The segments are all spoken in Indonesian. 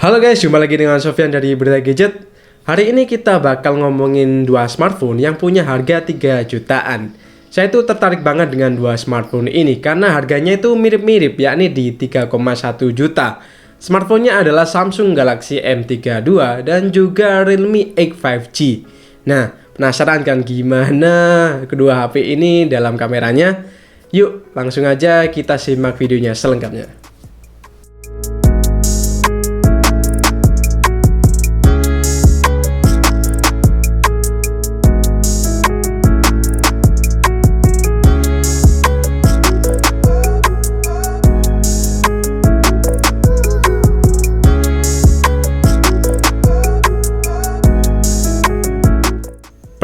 Halo guys, jumpa lagi dengan Sofyan dari Berita Gadget. Hari ini kita bakal ngomongin dua smartphone yang punya harga 3 jutaan. Saya tuh tertarik banget dengan dua smartphone ini karena harganya itu mirip-mirip, yakni di 3,1 juta. Smartphone-nya adalah Samsung Galaxy M32 dan juga Realme X 5G. Nah, penasaran kan gimana kedua HP ini dalam kameranya? Yuk, langsung aja kita simak videonya selengkapnya.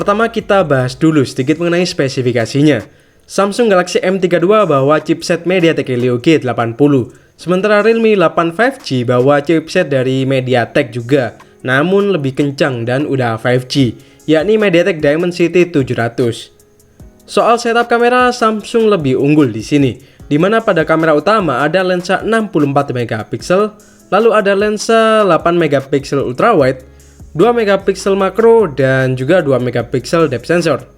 Pertama kita bahas dulu sedikit mengenai spesifikasinya. Samsung Galaxy M32 bawa chipset MediaTek Helio G80, sementara Realme 8 5G bawa chipset dari MediaTek juga, namun lebih kencang dan udah 5G, yakni MediaTek Dimensity 700. Soal setup kamera, Samsung lebih unggul di sini, di mana pada kamera utama ada lensa 64 megapiksel, lalu ada lensa 8 megapiksel ultrawide, 2 megapiksel makro dan juga 2 megapiksel depth sensor.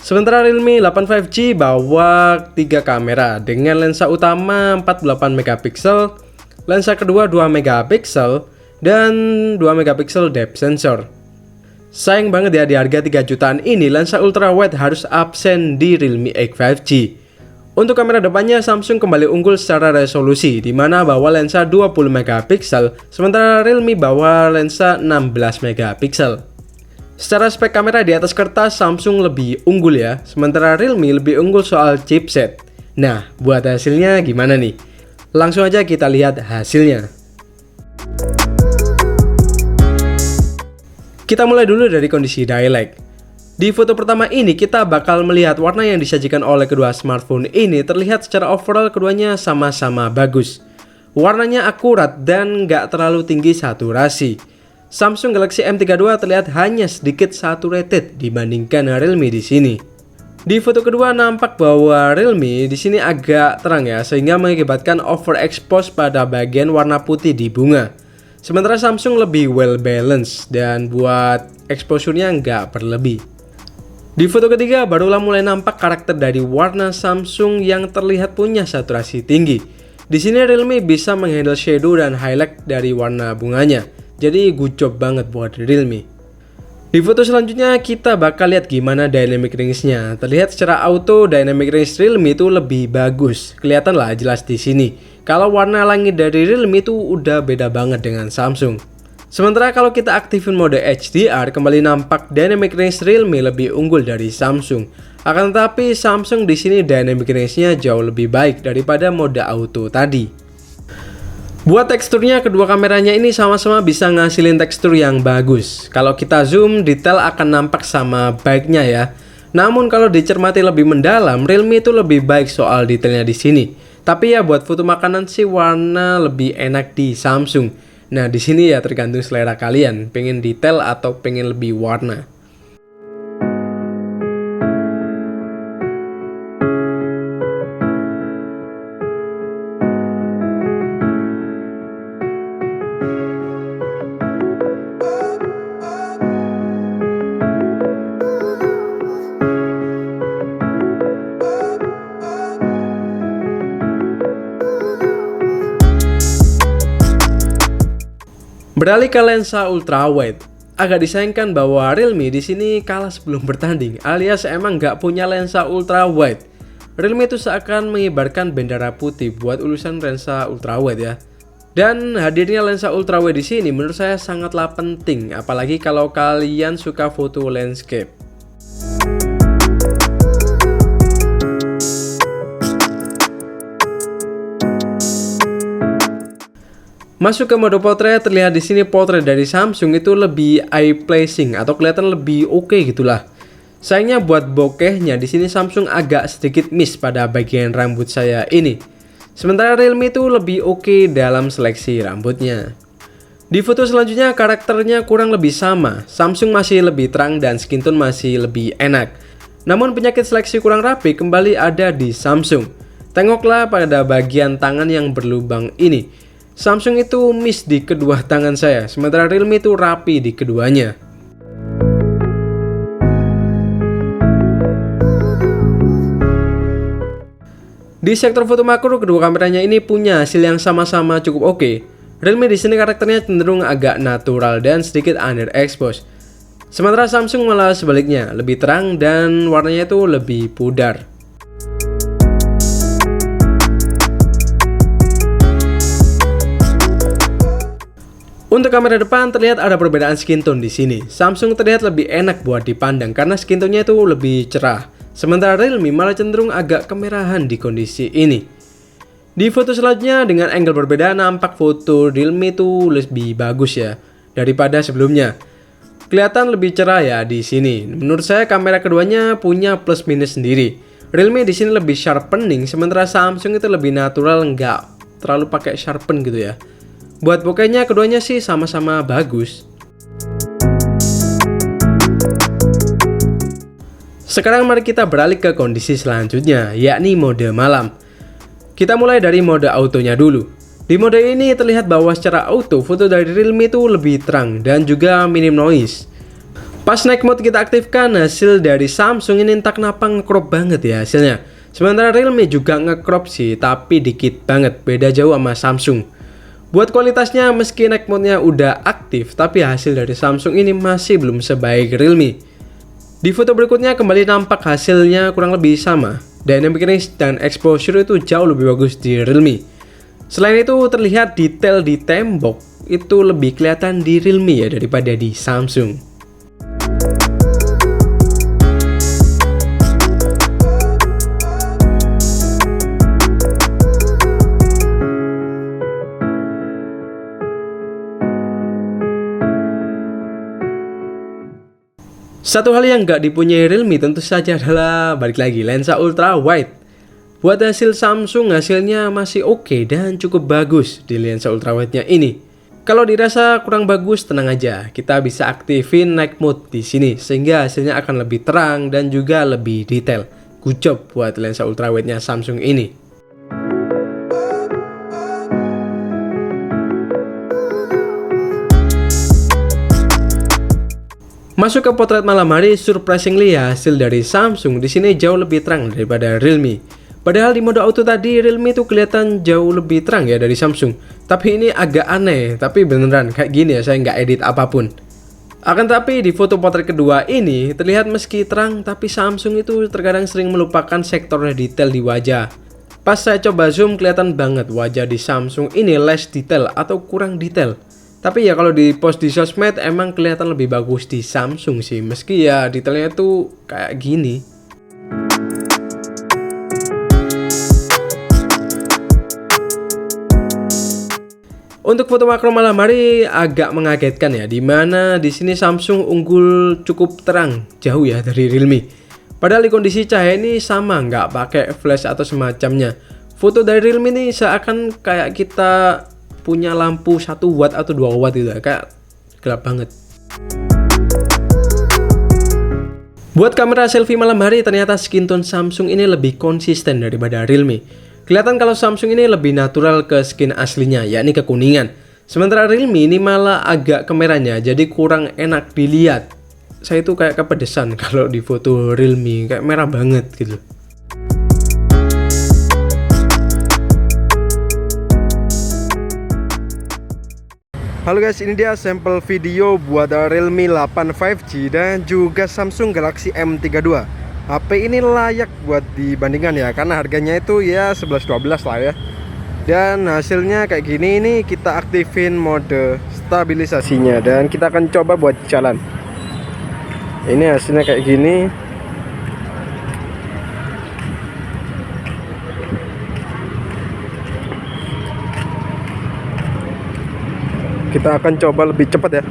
Sementara Realme 8 5G bawa 3 kamera dengan lensa utama 48 megapiksel, lensa kedua 2 megapiksel dan 2 megapiksel depth sensor. Sayang banget ya, di harga 3 jutaan ini lensa ultrawide harus absen di Realme X 5G. Untuk kamera depannya, Samsung kembali unggul secara resolusi, di mana bawa lensa 20 megapiksel, sementara Realme bawa lensa 16 megapiksel. Secara spek kamera di atas kertas, Samsung lebih unggul ya, sementara Realme lebih unggul soal chipset. Nah, buat hasilnya gimana nih? Langsung aja kita lihat hasilnya. Kita mulai dulu dari kondisi daylight. Di foto pertama ini kita bakal melihat warna yang disajikan oleh kedua smartphone ini terlihat secara overall keduanya sama-sama bagus. Warnanya akurat dan nggak terlalu tinggi saturasi. Samsung Galaxy M32 terlihat hanya sedikit saturated dibandingkan Realme di sini. Di foto kedua nampak bahwa Realme di sini agak terang ya, sehingga mengakibatkan overexpose pada bagian warna putih di bunga. Sementara Samsung lebih well balanced dan buat exposure-nya nggak berlebih. Di foto ketiga barulah mulai nampak karakter dari warna Samsung yang terlihat punya saturasi tinggi. Di sini Realme bisa menghandle shadow dan highlight dari warna bunganya. Jadi good job banget buat Realme. Di foto selanjutnya kita bakal lihat gimana dynamic range-nya. Terlihat secara auto dynamic range Realme itu lebih bagus. Kelihatan lah jelas di sini. Kalau warna langit dari Realme itu udah beda banget dengan Samsung. Sementara kalau kita aktifin mode HDR, kembali nampak dynamic range Realme lebih unggul dari Samsung. Akan tetapi Samsung di sini dynamic range-nya jauh lebih baik daripada mode auto tadi. Buat teksturnya, kedua kameranya ini sama-sama bisa ngasilin tekstur yang bagus. Kalau kita zoom, detail akan nampak sama baiknya ya. Namun kalau dicermati lebih mendalam, Realme itu lebih baik soal detailnya di sini. Tapi ya buat foto makanan sih warna lebih enak di Samsung. Nah, di sini ya tergantung selera kalian, pengen detail atau pengen lebih warna. Beralih ke lensa ultrawide, agak disayangkan bahwa Realme di sini kalah sebelum bertanding, alias emang nggak punya lensa ultrawide. Realme itu seakan mengibarkan bendera putih buat urusan lensa ultrawide ya. Dan hadirnya lensa ultrawide di sini menurut saya sangatlah penting, apalagi kalau kalian suka foto landscape. Masuk ke mode portrait, terlihat di sini portrait dari Samsung itu lebih eye pleasing atau kelihatan lebih oke gitulah. Sayangnya buat bokehnya di sini Samsung agak sedikit miss pada bagian rambut saya ini. Sementara Realme itu lebih oke dalam seleksi rambutnya. Di foto selanjutnya karakternya kurang lebih sama. Samsung masih lebih terang dan skin tone masih lebih enak. Namun penyakit seleksi kurang rapi kembali ada di Samsung. Tengoklah pada bagian tangan yang berlubang ini. Samsung itu miss di kedua tangan saya, sementara Realme itu rapi di keduanya. Di sektor foto makro, kedua kameranya ini punya hasil yang sama-sama cukup oke. Realme di sini karakternya cenderung agak natural dan sedikit underexposed. Sementara Samsung malah sebaliknya, lebih terang dan warnanya itu lebih pudar. Untuk kamera depan terlihat ada perbedaan skin tone di sini. Samsung terlihat lebih enak buat dipandang karena skin tone-nya itu lebih cerah. Sementara Realme malah cenderung agak kemerahan di kondisi ini. Di foto selanjutnya dengan angle berbeda nampak foto Realme itu lebih bagus ya daripada sebelumnya. Kelihatan lebih cerah ya di sini. Menurut saya kamera keduanya punya plus minus sendiri. Realme di sini lebih sharpening, sementara Samsung itu lebih natural, nggak terlalu pakai sharpen gitu ya. Buat bokehnya keduanya sih sama-sama bagus. Sekarang mari kita beralih ke kondisi selanjutnya, yakni mode malam. Kita mulai dari mode autonya dulu. Di mode ini terlihat bahwa secara auto foto dari Realme itu lebih terang dan juga minim noise. Pas night mode kita aktifkan, hasil dari Samsung ini entah kenapa nge-crop banget ya hasilnya. Sementara Realme juga nge-crop sih, tapi dikit banget, beda jauh sama Samsung. Buat kualitasnya meski night mode-nya udah aktif, tapi hasil dari Samsung ini masih belum sebaik Realme. Di foto berikutnya kembali nampak hasilnya kurang lebih sama. Dynamic range dan exposure itu jauh lebih bagus di Realme. Selain itu terlihat detail di tembok itu lebih kelihatan di Realme ya daripada di Samsung. Satu hal yang nggak dipunyai Realme tentu saja adalah balik lagi lensa ultra wide. Buat hasil Samsung hasilnya masih oke dan cukup bagus di lensa ultrawide-nya ini. Kalau dirasa kurang bagus tenang aja, kita bisa aktifin night mode di sini sehingga hasilnya akan lebih terang dan juga lebih detail. Good job buat lensa ultrawide-nya Samsung ini. Masuk ke potret malam hari, surprisingly ya hasil dari Samsung di sini jauh lebih terang daripada Realme. Padahal di mode auto tadi Realme itu kelihatan jauh lebih terang ya dari Samsung. Tapi ini agak aneh, tapi beneran kayak gini ya saya nggak edit apapun. Akan tapi di foto potret kedua ini terlihat meski terang tapi Samsung itu terkadang sering melupakan sektor detail di wajah. Pas saya coba zoom kelihatan banget wajah di Samsung ini less detail atau kurang detail. Tapi ya kalau di post di sosmed emang kelihatan lebih bagus di Samsung sih, meski ya detailnya tuh kayak gini. Untuk foto makro malam hari agak mengagetkan ya, dimana di sini Samsung unggul cukup terang jauh ya dari Realme. Padahal di kondisi cahaya ini sama, nggak pakai flash atau semacamnya. Foto dari Realme ini seakan kayak kita punya lampu 1 watt atau 2 watt gitu, kayak gelap banget. Buat kamera selfie malam hari ternyata skin tone Samsung ini lebih konsisten daripada Realme. Kelihatan kalau Samsung ini lebih natural ke skin aslinya, yakni kekuningan. Sementara Realme ini malah agak kemerahnya, jadi kurang enak dilihat. Saya itu kayak kepedesan kalau di foto Realme, kayak merah banget gitu. Halo guys, ini dia sampel video buat Realme 8 5G dan juga Samsung Galaxy M32. HP ini layak buat dibandingkan ya, karena harganya itu ya 11-12 lah ya. Dan hasilnya kayak gini, ini kita aktifin mode stabilisasinya dan kita akan coba buat jalan. Ini hasilnya kayak gini. Kita akan coba lebih cepat ya.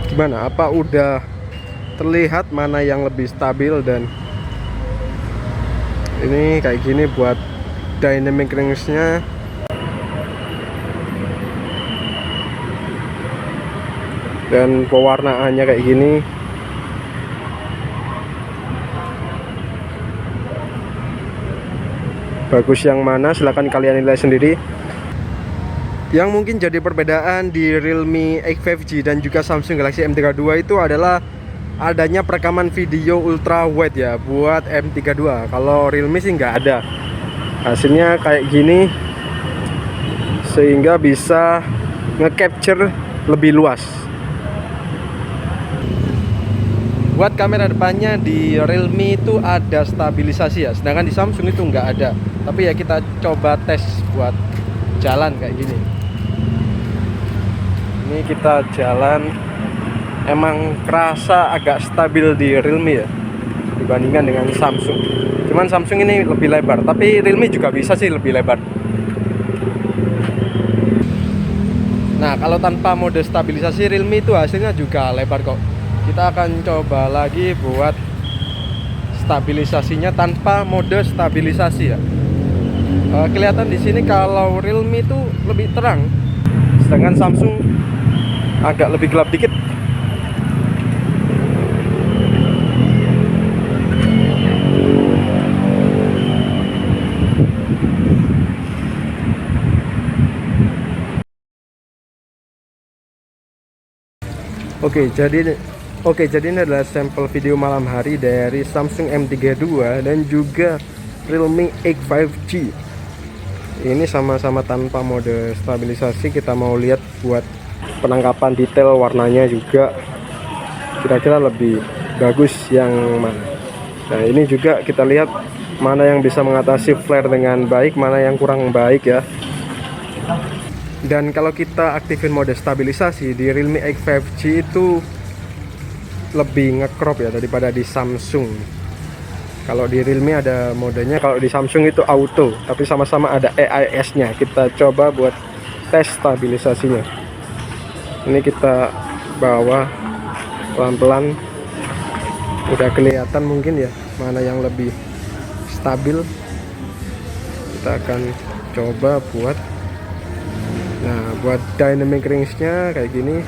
Gimana? Apa udah terlihat mana yang lebih stabil? Dan ini kayak gini buat dynamic range-nya. Dan pewarnaannya kayak gini. bagus yang mana, silahkan kalian nilai sendiri. Yang mungkin jadi perbedaan di Realme X 5G dan juga Samsung Galaxy M32 itu adalah adanya perekaman video ultra wide ya buat M32. Kalau Realme sih nggak ada. Hasilnya kayak gini, sehingga bisa nge-capture lebih luas. Buat kamera depannya di Realme itu ada stabilisasi ya, sedangkan di Samsung itu nggak ada. Tapi ya kita coba tes buat jalan kayak gini. Ini kita jalan, emang kerasa agak stabil di Realme ya dibandingkan dengan Samsung. Cuman Samsung ini lebih lebar, tapi Realme juga bisa sih lebih lebar. Nah, kalau tanpa mode stabilisasi Realme itu hasilnya juga lebar kok. Kita akan coba lagi buat stabilisasinya tanpa mode stabilisasi ya. Kelihatan di sini kalau Realme itu lebih terang, sedangkan Samsung agak lebih gelap dikit. Oke, jadi ini adalah sampel video malam hari dari Samsung M32 dan juga Realme X 5G. Ini sama-sama tanpa mode stabilisasi. Kita mau lihat buat penangkapan detail warnanya juga kira-kira lebih bagus yang mana. Nah, ini juga kita lihat mana yang bisa mengatasi flare dengan baik, mana yang kurang baik ya. Dan kalau kita aktifin mode stabilisasi di Realme X 5G itu lebih nge-crop ya daripada di Samsung. Kalau di Realme ada modenya, kalau di Samsung itu auto, tapi sama-sama ada AIS-nya. Kita coba buat tes stabilisasinya. Ini kita bawa pelan-pelan, udah kelihatan mungkin ya mana yang lebih stabil. Kita akan coba buat, nah buat dynamic range-nya kayak gini.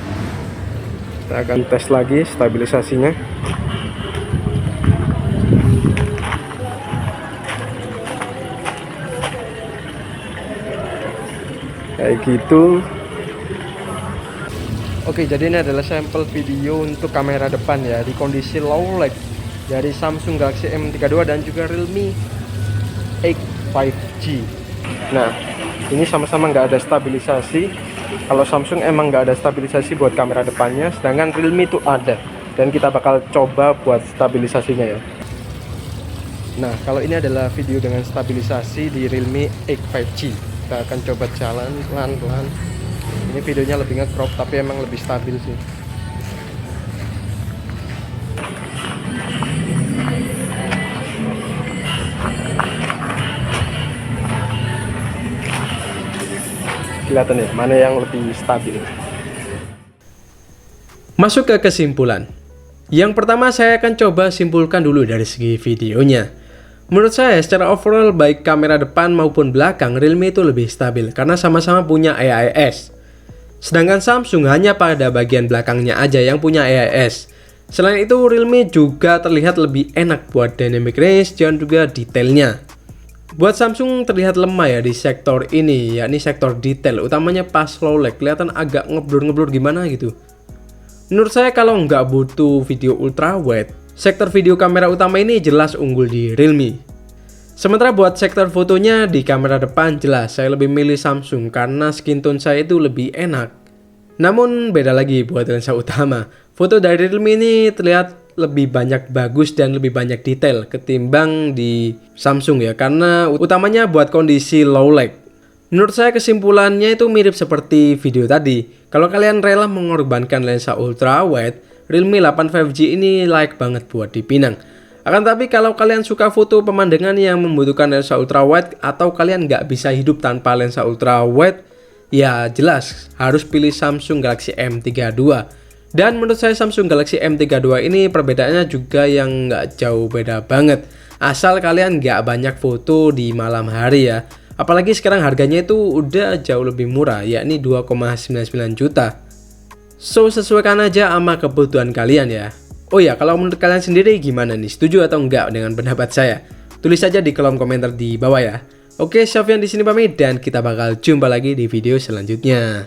Kita akan tes lagi stabilisasinya. Kayak gitu. Oke, jadi ini adalah sampel video untuk kamera depan ya di kondisi low light dari Samsung Galaxy M32 dan juga Realme X 5G. Nah, ini sama-sama nggak ada stabilisasi. Kalau Samsung emang nggak ada stabilisasi buat kamera depannya, sedangkan Realme itu ada. Dan kita bakal coba buat stabilisasinya ya. Nah, kalau ini adalah video dengan stabilisasi di Realme X 5G. Kita akan coba jalan pelan-pelan. Ini videonya lebih nge-crop tapi emang lebih stabil sih. Kelihatan ya mana yang lebih stabil. Masuk ke kesimpulan. Yang pertama saya akan coba simpulkan dulu dari segi videonya. Menurut saya secara overall baik kamera depan maupun belakang Realme itu lebih stabil karena sama-sama punya AIS. Sedangkan Samsung hanya pada bagian belakangnya aja yang punya AIS. Selain itu Realme juga terlihat lebih enak buat dynamic range dan juga detailnya. Buat Samsung terlihat lemah ya di sektor ini, yakni sektor detail, utamanya pas low light kelihatan agak ngeblur-ngeblur gimana gitu. Menurut saya kalau nggak butuh video ultra wide, sektor video kamera utama ini jelas unggul di Realme. Sementara buat sektor fotonya di kamera depan jelas saya lebih milih Samsung karena skin tone saya itu lebih enak. Namun beda lagi buat lensa utama. Foto dari Realme ini terlihat lebih banyak bagus dan lebih banyak detail ketimbang di Samsung ya, karena utamanya buat kondisi low light. Menurut saya kesimpulannya itu mirip seperti video tadi. Kalau kalian rela mengorbankan lensa ultra wide, Realme 8 5G ini layak banget buat dipinang. Akan tapi kalau kalian suka foto pemandangan yang membutuhkan lensa ultra wide atau kalian nggak bisa hidup tanpa lensa ultra wide, ya jelas harus pilih Samsung Galaxy M32. Dan menurut saya Samsung Galaxy M32 ini perbedaannya juga yang nggak jauh beda banget. Asal kalian nggak banyak foto di malam hari ya. Apalagi sekarang harganya itu udah jauh lebih murah, yakni 2,99 juta. So sesuaikan aja sama kebutuhan kalian ya. Oh ya, kalau menurut kalian sendiri gimana nih? Setuju atau enggak dengan pendapat saya? Tulis saja di kolom komentar di bawah ya. Oke, Sofyan di sini pamit dan kita bakal jumpa lagi di video selanjutnya.